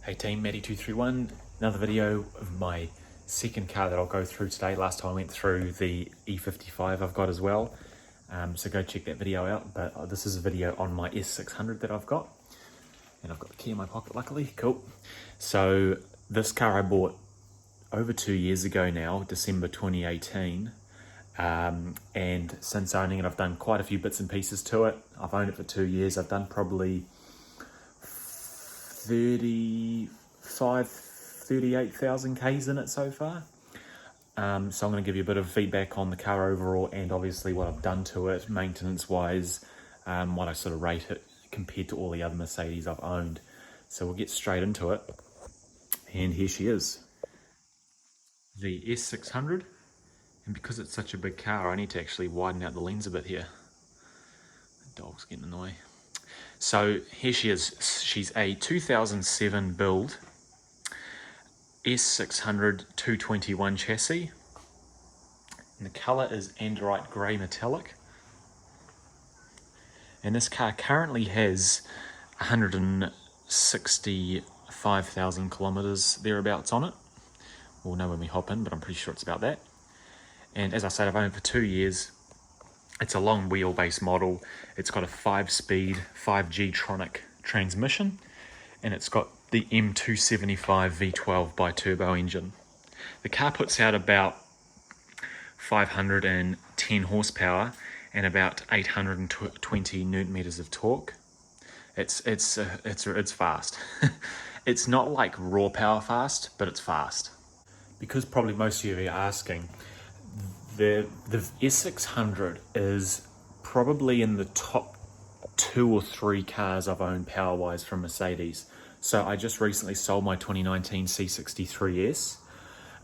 Hey team, W221, another video of my second car that I'll go through today. Last time I went through the E55 I've got as well, so go check that video out. But this is a video on my S600 that I've got, and I've got the key in my pocket luckily, cool. So this car I bought over 2 years ago now, December 2018, and since owning it I've done quite a few bits and pieces to it. I've owned it for 2 years. I've done probably 38,000 Ks in it so far. So I'm going to give you a bit of feedback on the car overall, and obviously what I've done to it maintenance wise, what I sort of rate it compared to all the other Mercedes I've owned. So we'll get straight into it, and here she is, the S600. And because it's such a big car I need to actually widen out the lens a bit here. The dog's getting in the way. So here she is. She's a 2007 build S600 W221 chassis, and the colour is Android Grey Metallic. And this car currently has 165,000 kilometres thereabouts on it. We'll know when we hop in, but I'm pretty sure it's about that. And as I said, I've owned it for 2 years. It's a long wheelbase model. It's got a 5-speed 5G-tronic transmission, and it's got the M275 V12 bi-turbo engine. The car puts out about 510 horsepower and about 820 newton meters of torque. It's fast. It's not like raw power fast, but it's fast. Because probably most of you are asking, the S600 is probably in the top 2 or 3 cars I've owned power-wise from Mercedes. So I just recently sold my 2019 C63S,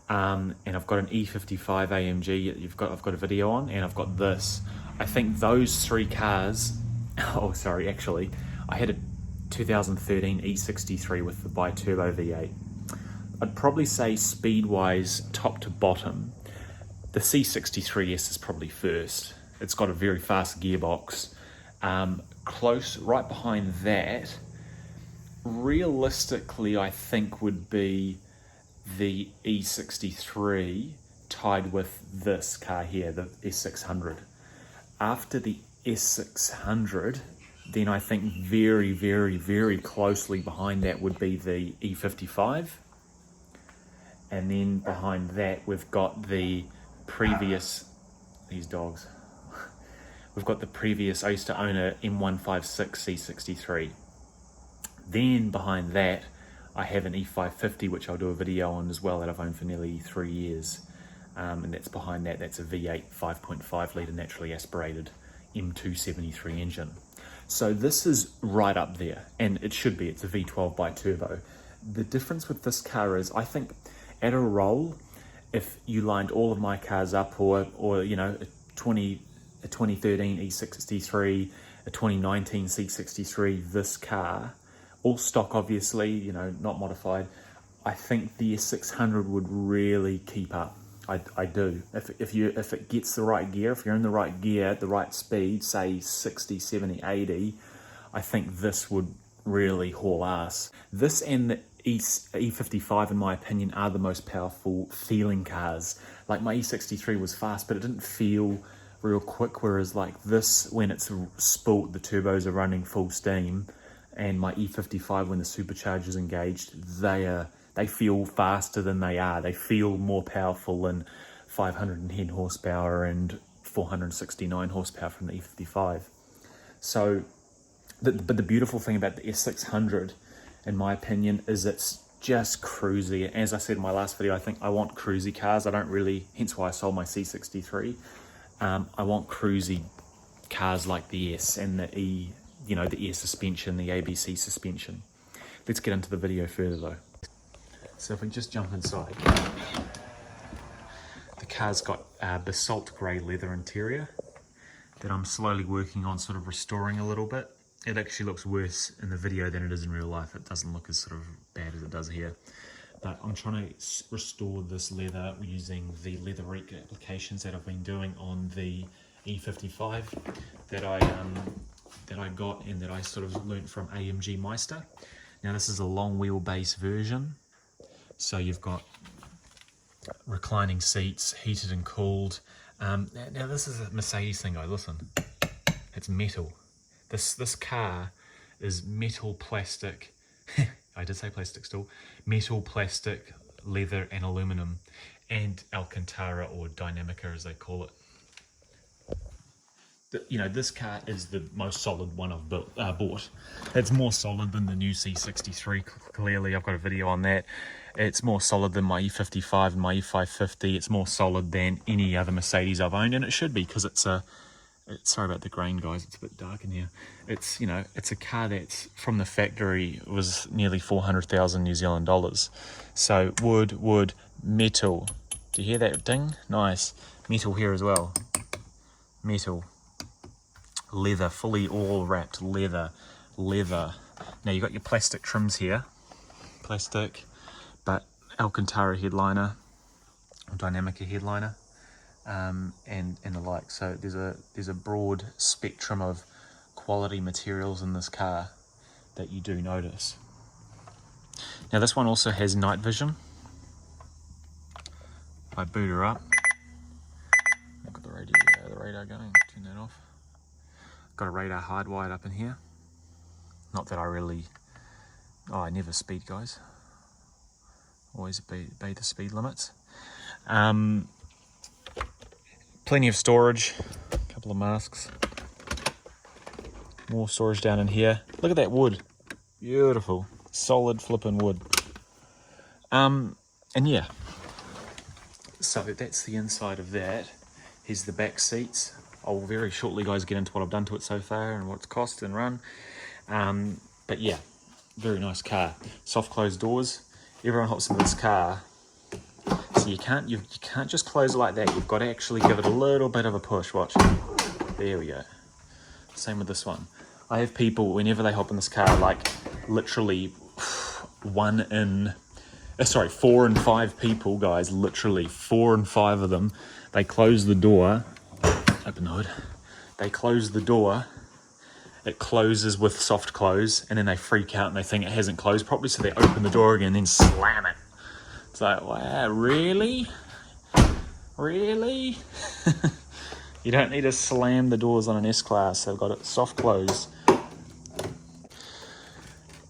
and I've got an E55 AMG I've got a video on, and I've got this. I think those 3 cars, oh sorry, actually, I had a 2013 E63 with the bi-turbo V8. I'd probably say speed-wise, top to bottom, the C63S is probably first. It's got a very fast gearbox. Close, right behind that, realistically, I think would be the E63 tied with this car here, the S600. After the S600, then I think very, very, very closely behind that would be the E55. And then behind that, we've got the previous, these dogs, we've got the previous, I used to own a M156 C63. Then behind that, I have an E550, which I'll do a video on as well, that I've owned for nearly 3 years. And that's behind that, that's a V8 5.5 litre naturally aspirated M273 engine. So this is right up there, and it should be, it's a V12 bi-turbo. The difference with this car is, I think at a roll, if you lined all of my cars up, or you know, a 2013 E63, a 2019 C63, this car, all stock obviously, you know, not modified, I think the S600 would really keep up. I do. If it gets the right gear, if you're in the right gear, the right speed, say 60, 70, 80, I think this would really haul ass. This and the E55, in my opinion, are the most powerful feeling cars. Like my E63 was fast, but it didn't feel real quick, whereas like this, when it's spooled, the turbos are running full steam, and my E55, when the supercharger's engaged, they feel faster than they are. They feel more powerful than 510 horsepower and 469 horsepower from the E55. So, but the beautiful thing about the S600, in my opinion, is it's just cruisy. As I said in my last video, I think I want cruisy cars. I don't really, hence why I sold my C63. I want cruisy cars like the S and the E, you know, the air suspension, the ABC suspension. Let's get into the video further though. So if we just jump inside, the car's got basalt grey leather interior that I'm slowly working on sort of restoring a little bit. It actually looks worse in the video than it is in real life. It doesn't look as sort of bad as it does here. But I'm trying to restore this leather using the leather wreck applications that I've been doing on the E55 that I got and that I sort of learnt from AMG Meister. Now this is a long wheelbase version, so you've got reclining seats, heated and cooled. Now this is a Mercedes thing, guys, listen. It's metal. This car is metal, plastic, I did say plastic still, metal, plastic, leather and aluminum, and Alcantara or Dynamica as they call it. You know, this car is the most solid one I've bought. It's more solid than the new C63, clearly. I've got a video on that. It's more solid than my E55 and my E550. It's more solid than any other Mercedes I've owned, and it should be, because it's a... sorry about the grain, guys, it's a bit dark in here. It's, you know, it's a car that's from the factory was nearly 400,000 New Zealand dollars. So wood, metal. Do you hear that ding? Nice. Metal here as well. Metal. Leather, fully all wrapped leather. Now you got your plastic trims here. Plastic, but Alcantara headliner, Dynamica headliner. And the like. So there's a broad spectrum of quality materials in this car that you do notice. Now this one also has night vision. If I boot her up, I've got the radar going, turn that off. Got a radar hardwired up in here. Not that I really, I never speed, guys. Always obey the speed limits. Plenty of storage, a couple of masks, more storage down in here. Look at that wood, beautiful, solid flipping wood. And yeah, so that's the inside of that. Here's the back seats. I'll very shortly, guys, get into what I've done to it so far and what it's cost and run. But yeah, very nice car. Soft closed doors. Everyone hops into this car. So you can't just close it like that. You've got to actually give it a little bit of a push. Watch. There we go. Same with this one. I have people, whenever they hop in this car, like literally 4 and 5 people, guys, literally 4 and 5 of them, they close the door, open the hood, they close the door, it closes with soft close, and then they freak out and they think it hasn't closed properly, so they open the door again and then slam it. It's like, wow, really? Really? You don't need to slam the doors on an S Class, they've got it soft close.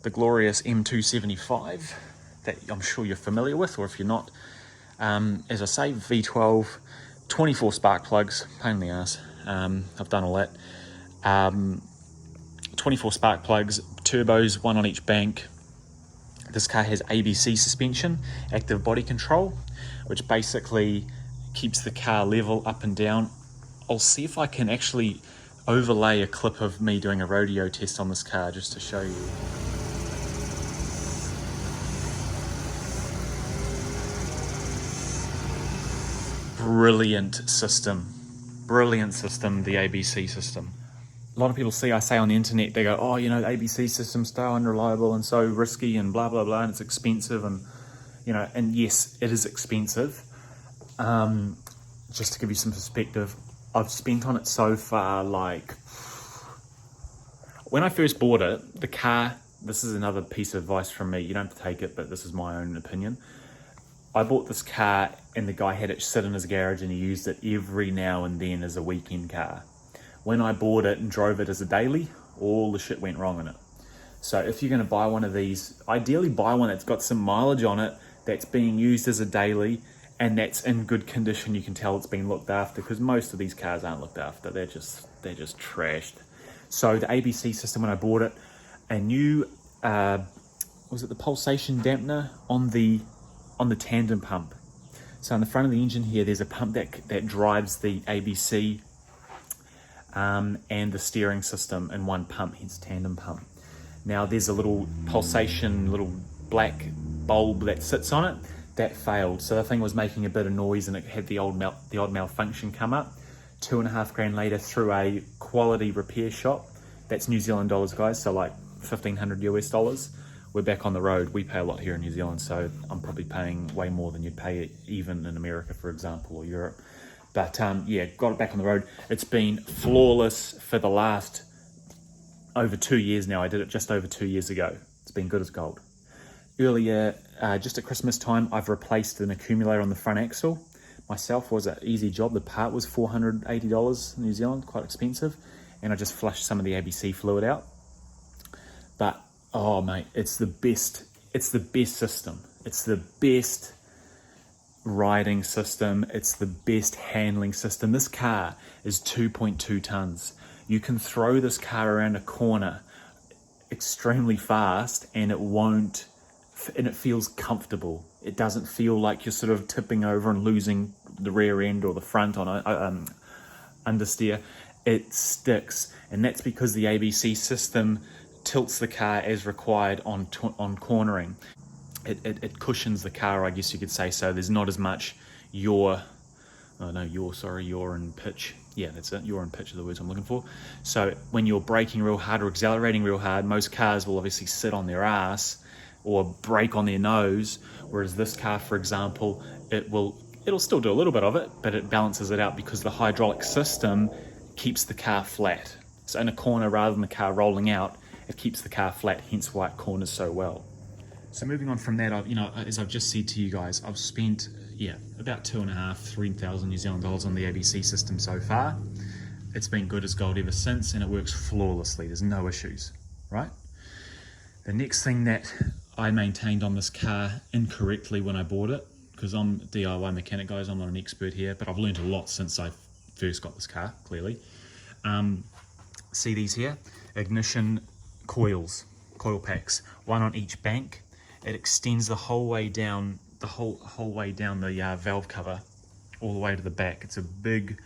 The glorious M275 that I'm sure you're familiar with, or if you're not, as I say, V12, 24 spark plugs, pain in the ass, I've done all that. 24 spark plugs, turbos, 1 on each bank. This car has ABC suspension, active body control, which basically keeps the car level up and down. I'll see if I can actually overlay a clip of me doing a rodeo test on this car just to show you. Brilliant system, the ABC system. A lot of people I say on the internet, they go, oh, you know, the ABC system's so unreliable and so risky and blah, blah, blah, and it's expensive, and, you know, and yes, it is expensive. Just to give you some perspective, I've spent on it so far, like, when I first bought it, the car, this is another piece of advice from me, you don't have to take it, but this is my own opinion. I bought this car and the guy had it sit in his garage and he used it every now and then as a weekend car. When I bought it and drove it as a daily, all the shit went wrong in it. So if you're going to buy one of these, ideally buy one that's got some mileage on it, that's being used as a daily, and that's in good condition. You can tell it's been looked after, because most of these cars aren't looked after. They're just trashed. So the ABC system, when I bought it, a new, was it the pulsation dampener on the tandem pump. So on the front of the engine here, there's a pump that drives the ABC and the steering system in one pump, hence tandem pump. Now there's a little pulsation, little black bulb that sits on it, that failed. So the thing was making a bit of noise and it had the odd malfunction come up. $2,500 later, through a quality repair shop, that's New Zealand dollars, guys, so like 1,500 US dollars. We're back on the road. We pay a lot here in New Zealand, so I'm probably paying way more than you'd pay even in America, for example, or Europe. But yeah, got it back on the road. It's been flawless for the last over 2 years now. I did it just over 2 years ago. It's been good as gold. Earlier, just at Christmas time, I've replaced an accumulator on the front axle. Myself, was an easy job. The part was $480 New Zealand, quite expensive. And I just flushed some of the ABC fluid out. But, oh mate, it's the best system. It's the best riding system. It's the best handling system. This car is 2.2 tons. You can throw this car around a corner extremely fast and it feels comfortable. It doesn't feel like you're sort of tipping over and losing the rear end or the front on understeer. It sticks, and that's because the ABC system tilts the car as required on cornering. It cushions the car, I guess you could say, so there's not as much yaw and pitch. Yeah, that's it, yaw and pitch are the words I'm looking for. So when you're braking real hard or accelerating real hard, most cars will obviously sit on their ass or brake on their nose, whereas this car, for example, it'll still do a little bit of it, but it balances it out because the hydraulic system keeps the car flat. So in a corner, rather than the car rolling out, it keeps the car flat, hence why it corners so well. So moving on from that, as I've just said to you guys, I've spent about $2,500–3,000 New Zealand dollars on the ABC system so far. It's been good as gold ever since, and it works flawlessly. There's no issues, right? The next thing that I maintained on this car incorrectly when I bought it, because I'm a DIY mechanic, guys, I'm not an expert here, but I've learned a lot since I first got this car, clearly. See these here? Ignition coil packs, one on each bank. It extends the whole way down the valve cover, all the way to the back. It's a big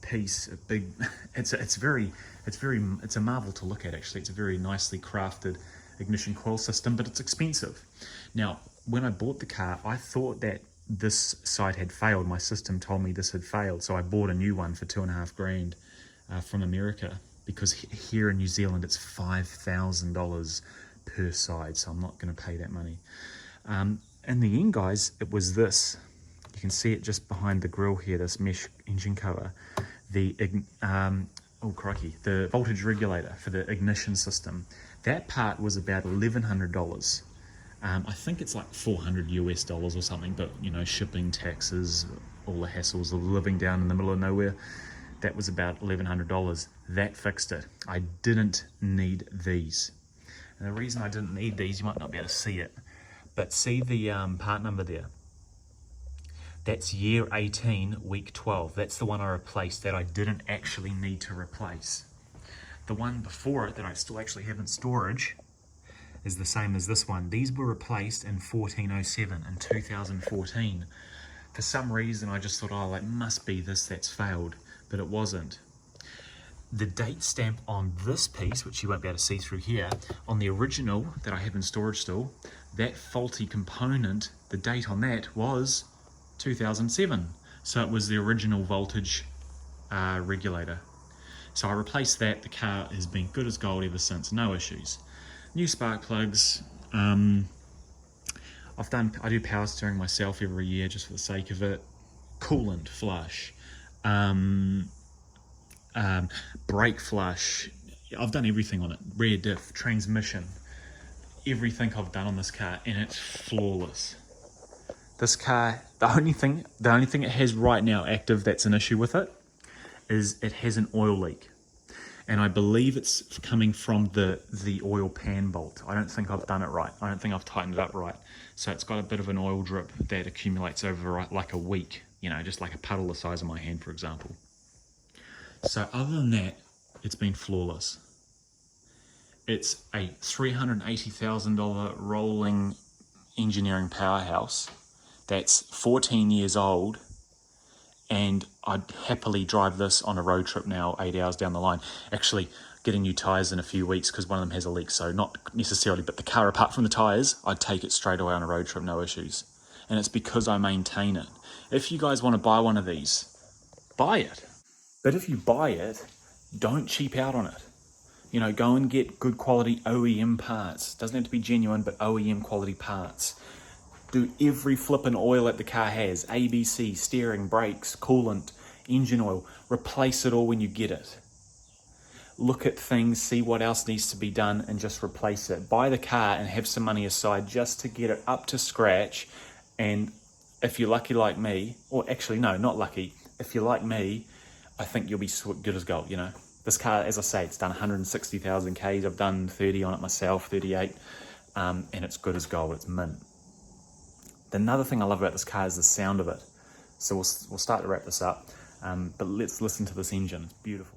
piece. It's a marvel to look at. Actually, it's a very nicely crafted ignition coil system, but it's expensive. Now, when I bought the car, I thought that this side had failed. My system told me this had failed, so I bought a new one for $2,500 from America, because here in New Zealand it's $5,000 per side, so I'm not going to pay that money. In the end, guys, it was this. You can see it just behind the grille here, this mesh engine cover. The voltage regulator for the ignition system. That part was about $1,100. I think it's like $400 US or something, but shipping, taxes, all the hassles of living down in the middle of nowhere, that was about $1,100. That fixed it. I didn't need these. And the reason I didn't need these, you might not be able to see it, but see the part number there? That's year 18, week 12. That's the one I replaced that I didn't actually need to replace. The one before it that I still actually have in storage is the same as this one. These were replaced in 1407, in 2014. For some reason, I just thought, oh, it must be this that's failed, but it wasn't. The date stamp on this piece, which you won't be able to see through here, on the original that I have in storage still, that faulty component, the date on that was 2007. So it was the original voltage regulator. So I replaced that. The car has been good as gold ever since, no issues. New spark plugs. I do power steering myself every year just for the sake of it. Coolant flush. Brake flush. I've done everything on it. Rear diff, transmission, everything I've done on this car, and it's flawless. This car, the only thing it has right now active that's an issue with it is it has an oil leak, and I believe it's coming from the oil pan bolt. I don't think I've done it right. I don't think I've tightened it up right. So it's got a bit of an oil drip that accumulates over like a week, just like a puddle the size of my hand, for example. So other than that, it's been flawless. It's a $380,000 rolling engineering powerhouse that's 14 years old, and I'd happily drive this on a road trip now 8 hours down the line. Actually, getting new tyres in a few weeks because one of them has a leak, so not necessarily, but the car apart from the tyres, I'd take it straight away on a road trip, no issues. And it's because I maintain it. If you guys want to buy one of these, buy it. But if you buy it, don't cheap out on it. Go and get good quality OEM parts. Doesn't have to be genuine, but OEM quality parts. Do every flippin' oil that the car has. ABC, steering, brakes, coolant, engine oil. Replace it all when you get it. look at things, see what else needs to be done, and just replace it. Buy the car and have some money aside just to get it up to scratch. And if you're lucky like me, or actually no, not lucky, if you're like me, I think you'll be good as gold, you know. This car, as I say, it's done 160,000 Ks. I've done 30 on it myself, 38, and it's good as gold. It's mint. Another thing I love about this car is the sound of it. So we'll start to wrap this up, but let's listen to this engine. It's beautiful.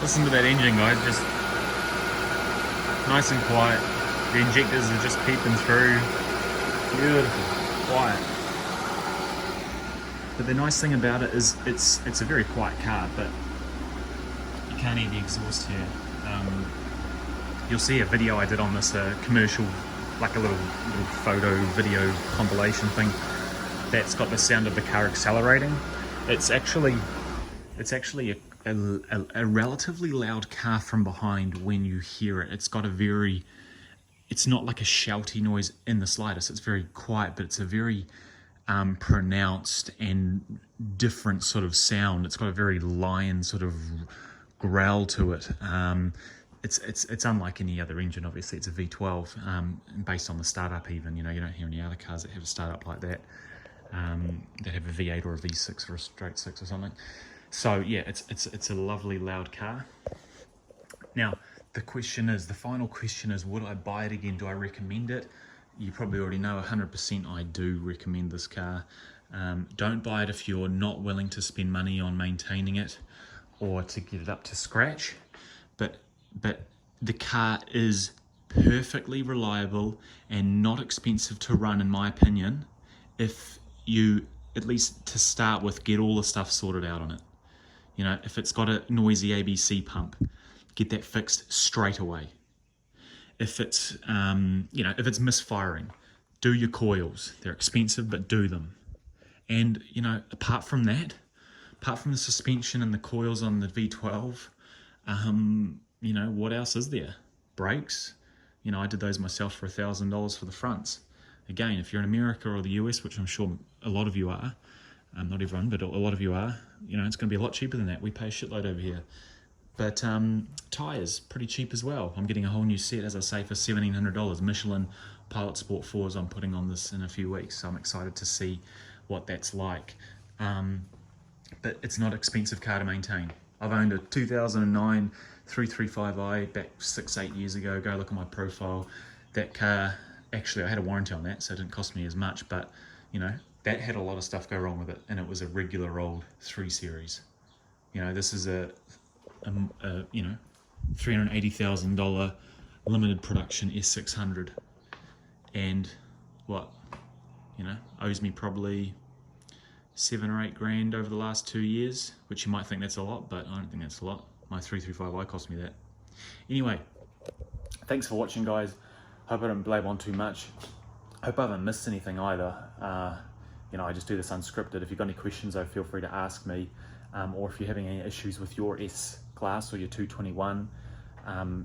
Listen to that engine, guys, just nice and quiet. The injectors are just peeping through. Beautiful, quiet. But the nice thing about it is it's a very quiet car, but you can't hear the exhaust here. You'll see a video I did on this commercial, like a little photo video compilation thing that's got the sound of the car accelerating. It's actually a relatively loud car from behind when you hear it. It's got it's not like a shouty noise in the slightest. It's very quiet, but it's a very pronounced and different sort of sound. It's got a very lion sort of growl to it. It's unlike any other engine. Obviously, it's a V12, based on the startup. Even, you know, you don't hear any other cars that have a startup like that. That have a V8 or a V6 or a straight 6 or something. So yeah, it's a lovely loud car. Now the final question is, would I buy it again? Do I recommend it? You probably already know 100% I do recommend this car. Don't buy it if you're not willing to spend money on maintaining it or to get it up to scratch. But the car is perfectly reliable and not expensive to run, in my opinion, if you, at least to start with, get all the stuff sorted out on it. You know, if it's got a noisy ABC pump, get that fixed straight away. If it's, if it's misfiring, do your coils. They're expensive, but do them. And, you know, apart from that, apart from the suspension and the coils on the V12, you know, what else is there? Brakes. You know, I did those myself for $1,000 for the fronts. Again, if you're in America or the US, which I'm sure a lot of you are, not everyone, but a lot of you are, you know, it's going to be a lot cheaper than that. We pay a shitload over here. But tyres, pretty cheap as well. I'm getting a whole new set, as I say, for $1,700. Michelin Pilot Sport 4s I'm putting on this in a few weeks, so I'm excited to see what that's like. But it's not an expensive car to maintain. I've owned a 2009 335i back 6-8 years ago. Go look at my profile. That car, actually I had a warranty on that, so it didn't cost me as much, but you know, that had a lot of stuff go wrong with it, and it was a regular old 3 Series. You know, this is a you know, $380,000 limited production S600, and what, you know, owes me probably 7 or 8 grand over the last 2 years, which you might think that's a lot, but I don't think that's a lot. My 335i cost me that. Anyway, thanks for watching, guys. Hope I didn't blab on too much. Hope I haven't missed anything either. You know, I just do this unscripted. If you've got any questions, though, feel free to ask me. Or if you're having any issues with your S Class or your 221,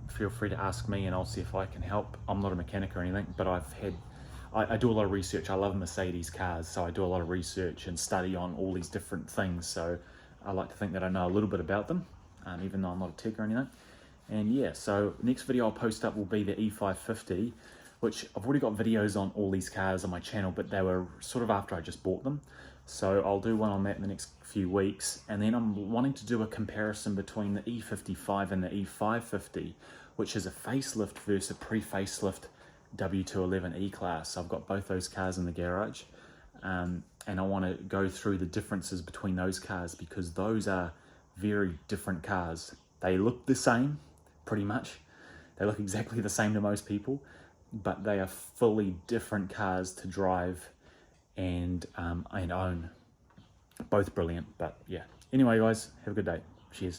feel free to ask me and I'll see if I can help. I'm not a mechanic or anything, but I do a lot of research. I love Mercedes cars, so I do a lot of research and study on all these different things. So I like to think that I know a little bit about them, even though I'm not a tech or anything. And yeah, so next video I'll post up will be the E550, which I've already got videos on all these cars on my channel, but they were sort of after I just bought them. So I'll do one on that in the next few weeks. And then I'm wanting to do a comparison between the E55 and the E550, which is a facelift versus a pre-facelift W221 E Class. So I've got both those cars in the garage. And I want to go through the differences between those cars, because those are very different cars. They look the same, pretty much. They look exactly the same to most people, but they are fully different cars to drive and own. Both brilliant, but yeah. Anyway, guys, have a good day. Cheers.